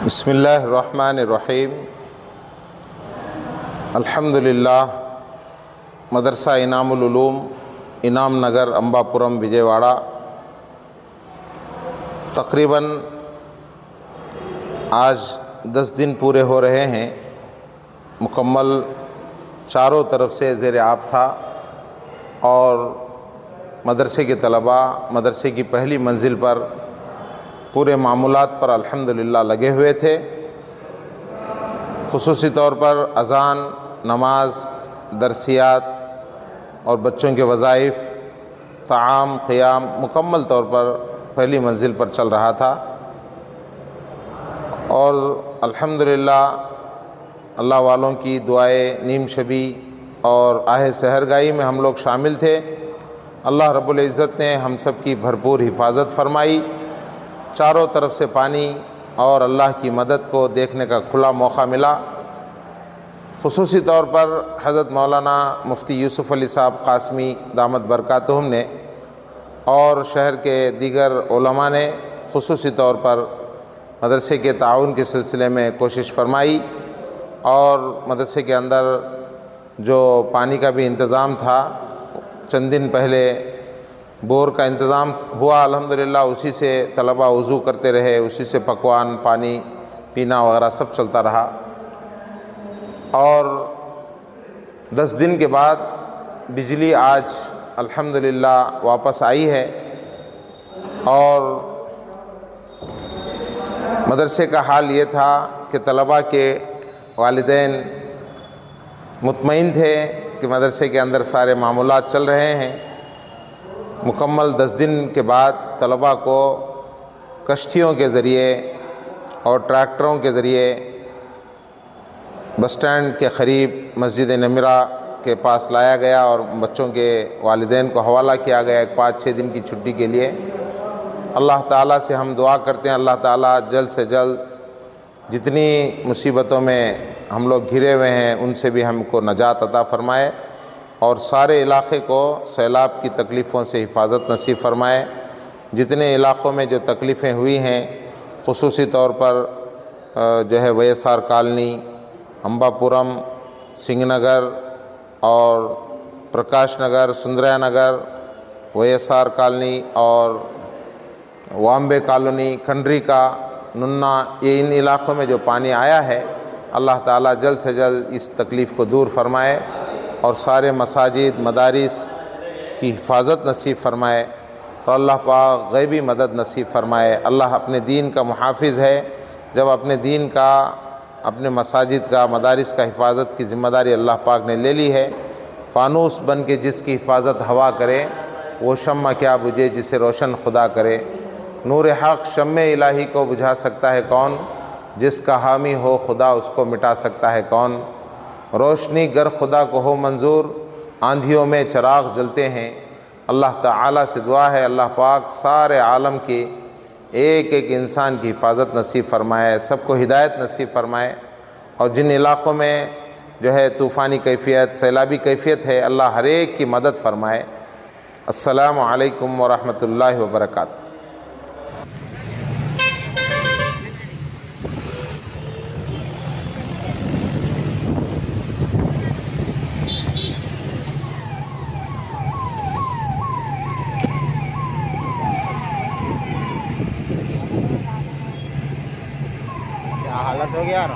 बिस्मिल्लाहिर्रहमानिर्रहीम। अल्हम्दुलिल्लाह। मदरसा इनामुल उलूम, इनाम नगर, अंबापुरम, विजयवाड़ा। तकरीबन आज 10 दिन पूरे हो रहे हैं। मुकम्मल चारों तरफ से ज़ेर आब था और मदरसे के तलबा मदरसे की पहली मंजिल पर पूरे मामूलात पर अल्हम्दुलिल्लाह लगे हुए थे। खुसूसी तौर पर अज़ान, नमाज, दरसियात और बच्चों के वज़ाइफ, ताआम, क़ियाम मुकम्मल तौर पर पहली मंजिल पर चल रहा था और अल्हम्दुलिल्लाह अल्लाह वालों की दुआएं, नीम शबी और आहे सहरगाही में हम लोग शामिल थे। अल्लाह रब्बुल इज़्ज़त ने हम सब की भरपूर हिफाजत फरमाई। चारों तरफ से पानी और अल्लाह की मदद को देखने का खुला मौका मिला। खुसूसी तौर पर हज़रत मौलाना मुफ्ती यूसुफ़ अली साहब क़ासमी दामत बरकातुहुम ने और शहर के दीगर उलमा ने खुसूसी तौर पर मदरसे के ताउन के सिलसिले में कोशिश फरमाई और मदरसे के अंदर जो पानी का भी इंतज़ाम था, चंद दिन पहले बोर का इंतज़ाम हुआ अल्हम्दुलिल्लाह। उसी से तलबा वज़ू करते रहे, उसी से पकवान, पानी पीना वगैरह सब चलता रहा और 10 दिन के बाद बिजली आज अल्हम्दुलिल्लाह वापस आई है और मदरसे का हाल ये था कि तलबा के वालिदैन मुतमईन थे कि मदरसे के अंदर सारे मामूलात चल रहे हैं। मुकम्मल 10 दिन के बाद तलबा को कश्तियों के ज़रिए और ट्रैक्टरों के ज़रिए बस स्टैंड के क़रीब मस्जिद नमिरा के पास लाया गया और बच्चों के वालिदैन को हवाला किया गया एक 5-6 दिन की छुट्टी के लिए। अल्लाह ताला से हम दुआ करते हैं अल्लाह ताला जल्द से जल्द जितनी मुसीबतों में हम लोग घिरे हुए हैं उनसे भी हमको नजात अता फ़रमाए और सारे इलाक़े को सैलाब की तकलीफ़ों से हिफाजत नसीब फ़रमाए। जितने इलाक़ों में जो तकलीफ़ें हुई हैं, खुसूसी तौर पर जो है वैएसआर कॉलोनी, अंबापुरम, सिंहनगर और प्रकाश नगर, सुंदरया नगर, वैएसआर कॉलोनी और वाम्बे कॉलोनी, खंडरिका, नुन्ना, ये इन इलाक़ों में जो पानी आया है अल्लाह ताला जल्द से जल्द इस तकलीफ़ को दूर फ़रमाए और सारे मसाजिद, मदारिस की हिफाजत नसीब फ़रमाए और अल्लाह पाक गैबी मदद नसीब फ़रमाए। अल्लाह अपने दीन का मुहाफ़िज़ है। जब अपने दीन का, अपने मसाजिद का, मदारिस का हिफाजत की ज़िम्मेदारी अल्लाह पाक ने ले ली है। फ़ानूस बन के जिसकी हिफाजत हवा करे वो शम्मा क्या बुझे जिसे रोशन खुदा करे। नूर हक़ शम्मे इलाही को बुझा सकता है कौन, जिसका हामी हो खुदा उसको मिटा सकता है कौन। रोशनी गर खुदा को हो मंजूर, आंधियों में चराग जलते हैं। अल्लाह ताला से दुआ है अल्लाह पाक सारे आलम के एक एक इंसान की हिफाजत नसीब फ़रमाए, सबको हिदायत नसीब फ़रमाए और जिन इलाक़ों में जो है तूफ़ानी कैफ़ियत, सैलाबी कैफ़ियत है, अल्लाह हर एक की मदद फ़रमाए। अस्सलामु अलैकुम व रहमतुल्लाहि व बरकातहू। हालत हो गया ना।